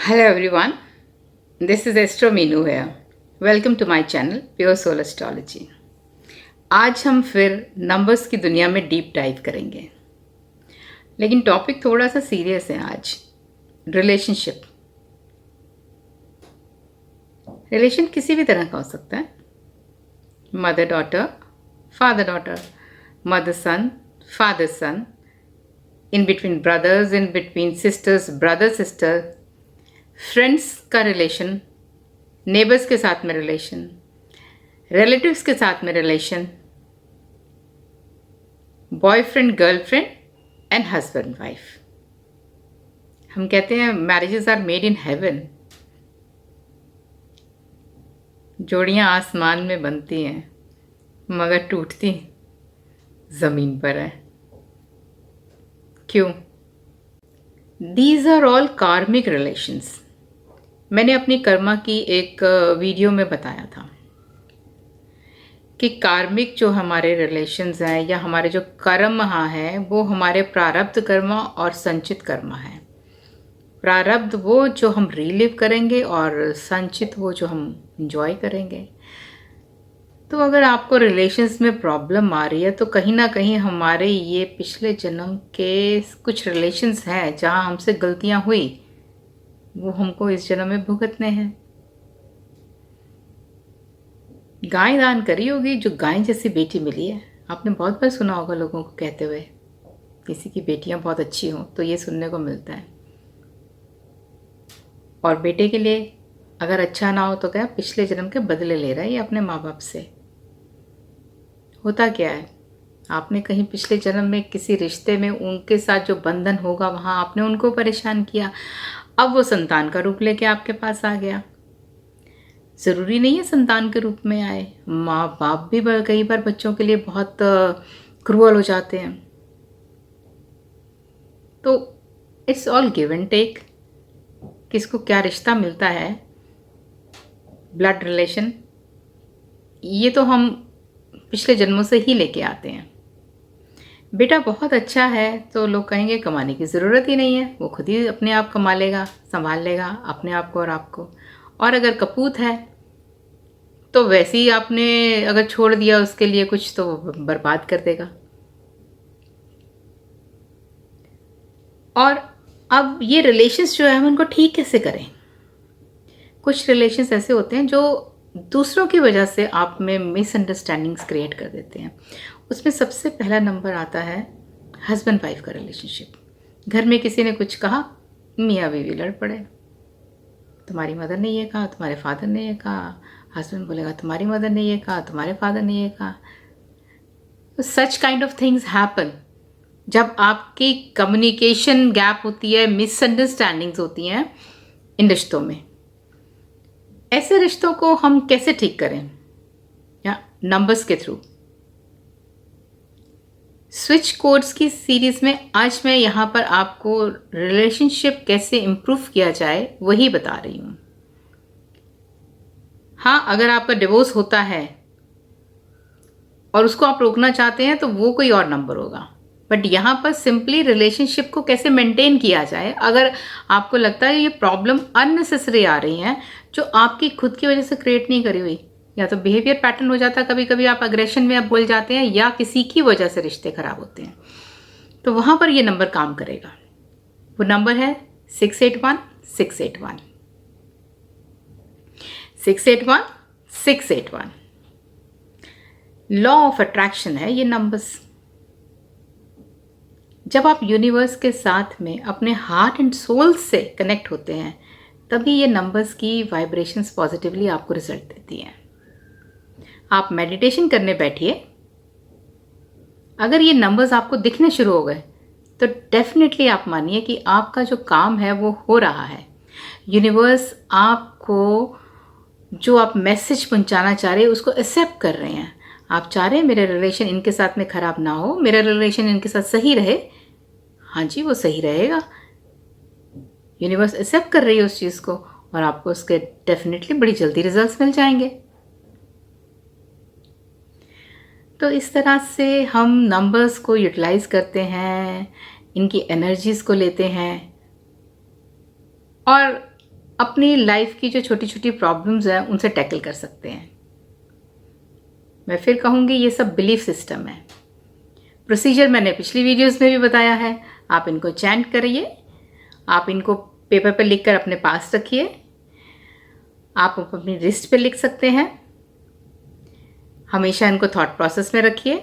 Hello everyone, this is Astro Meenu here. Welcome to my channel Pure Soul Astrology. आज हम फिर numbers की दुनिया में डीप डाइव करेंगे, लेकिन टॉपिक थोड़ा सा सीरियस है आज। रिलेशन किसी भी तरह का हो सकता है, mother daughter, father daughter, mother son, father son, in between brothers, in between sisters, brother sister, friends का रिलेशन, नेबर्स के साथ में रिलेशन, रिलेटिव्स के साथ में relation, boyfriend girlfriend and husband wife. हम कहते हैं marriages are made in heaven. जोड़ियां आसमान में बनती हैं मगर टूटती ज़मीन पर है। क्यों? दीज आर ऑल कार्मिक रिलेशंस। मैंने अपनी कर्मा की एक वीडियो में बताया था कि कार्मिक जो हमारे रिलेशंस हैं या हमारे जो कर्म हैं वो हमारे प्रारब्ध कर्मा और संचित कर्मा है। प्रारब्ध वो जो हम रिलीव करेंगे और संचित वो जो हम इंजॉय करेंगे। तो अगर आपको रिलेशंस में प्रॉब्लम आ रही है तो कहीं ना कहीं हमारे ये पिछले जन्म के कुछ रिलेशंस हैं जहाँ हमसे गलतियाँ हुई, वो हमको इस जन्म में भुगतने हैं। गाय दान करी होगी जो गाय जैसी बेटी मिली है। आपने बहुत बार सुना होगा लोगों को कहते हुए किसी की बेटियां बहुत अच्छी हों, तो ये सुनने को मिलता है। और बेटे के लिए अगर अच्छा ना हो तो क्या, पिछले जन्म के बदले ले रहा है ये अपने माँ बाप से। होता क्या है, आपने कहीं पिछले जन्म में किसी रिश्ते में उनके साथ जो बंधन होगा वहाँ आपने उनको परेशान किया, अब वो संतान का रूप लेके आपके पास आ गया। ज़रूरी नहीं है संतान के रूप में आए, माँ बाप भी कई बार बच्चों के लिए बहुत क्रूअल हो जाते हैं। तो it's all give and take. किसको क्या रिश्ता मिलता है, ब्लड रिलेशन, ये तो हम पिछले जन्मों से ही लेके आते हैं। बेटा बहुत अच्छा है तो लोग कहेंगे कमाने की ज़रूरत ही नहीं है, वो खुद ही अपने आप कमा लेगा, संभाल लेगा अपने आप को और आपको। और अगर कपूत है तो वैसे ही आपने अगर छोड़ दिया उसके लिए कुछ तो बर्बाद कर देगा। और अब ये रिलेशंस जो है हम उनको ठीक कैसे करें? कुछ रिलेशंस ऐसे होते हैं जो दूसरों की वजह से आप में मिसअंडरस्टैंडिंग्स क्रिएट कर देते हैं। उसमें सबसे पहला नंबर आता है हस्बैंड वाइफ का रिलेशनशिप। घर में किसी ने कुछ कहा, मियाँ बीवी लड़ पड़े। तुम्हारी मदर ने ये कहा, तुम्हारे फादर ने ये कहा। हस्बैंड बोलेगा तुम्हारी मदर ने ये कहा, तुम्हारे फादर ने ये कहा। तो such kind of things happen जब आपकी कम्युनिकेशन गैप होती है, मिसअंडरस्टैंडिंग्स होती हैं इन रिश्तों में। ऐसे रिश्तों को हम कैसे ठीक करें? या नंबर्स के थ्रू। स्विच कोड्स की सीरीज में आज मैं यहाँ पर आपको रिलेशनशिप कैसे इम्प्रूव किया जाए वही बता रही हूँ। हाँ, अगर आपका डिवोर्स होता है और उसको आप रोकना चाहते हैं तो वो कोई और नंबर होगा। बट यहाँ पर सिंपली रिलेशनशिप को कैसे मेंटेन किया जाए, अगर आपको लगता है ये प्रॉब्लम अननेसेसरी आ रही हैं जो आपकी खुद की वजह से क्रिएट नहीं करी हुई, या तो बिहेवियर पैटर्न हो जाता है, कभी कभी आप अग्रेशन में आप बोल जाते हैं या किसी की वजह से रिश्ते खराब होते हैं, तो वहाँ पर ये नंबर काम करेगा। वो नंबर है 681-681 681-681। लॉ ऑफ अट्रैक्शन है ये नंबर्स। जब आप यूनिवर्स के साथ में अपने हार्ट एंड सोल से कनेक्ट होते हैं तभी ये नंबर्स की वाइब्रेशंस पॉजिटिवली आपको रिजल्ट देती हैं। आप मेडिटेशन करने बैठिए, अगर ये नंबर्स आपको दिखने शुरू हो गए तो डेफिनेटली आप मानिए कि आपका जो काम है वो हो रहा है। यूनिवर्स आपको जो आप मैसेज पहुंचाना चाह रहे हैं उसको एक्सेप्ट कर रहे हैं। आप चाह रहे हैं मेरे रिलेशन इनके साथ में ख़राब ना हो, मेरा रिलेशन इनके साथ सही रहे। हाँ जी, वो सही रहेगा। यूनिवर्स एक्सेप्ट कर रही है उस चीज़ को और आपको उसके डेफिनेटली बड़ी जल्दी रिजल्ट्स मिल जाएंगे। तो इस तरह से हम नंबर्स को यूटिलाइज करते हैं, इनकी एनर्जीज़ को लेते हैं और अपनी लाइफ की जो छोटी छोटी प्रॉब्लम्स हैं उनसे टैकल कर सकते हैं। मैं फिर कहूँगी ये सब बिलीफ सिस्टम है। प्रोसीजर मैंने पिछली वीडियोस में भी बताया है। आप इनको चैंट करिए, आप इनको पेपर पर लिख कर अपने पास रखिए, आप अपनी रिस्ट पे लिख सकते हैं, हमेशा इनको थॉट प्रोसेस में रखिए,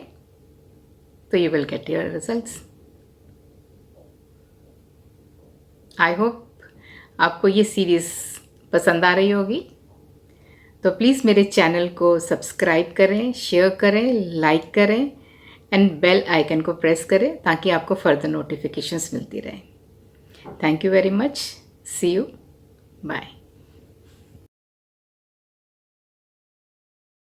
तो you will get your results. I hope आपको ये सीरीज़ पसंद आ रही होगी। तो प्लीज़ मेरे चैनल को सब्सक्राइब करें, शेयर करें, लाइक करें एंड बेल आइकन को प्रेस करें ताकि आपको फर्दर नोटिफिकेशंस मिलती रहे। Thank you very much. See you. Bye.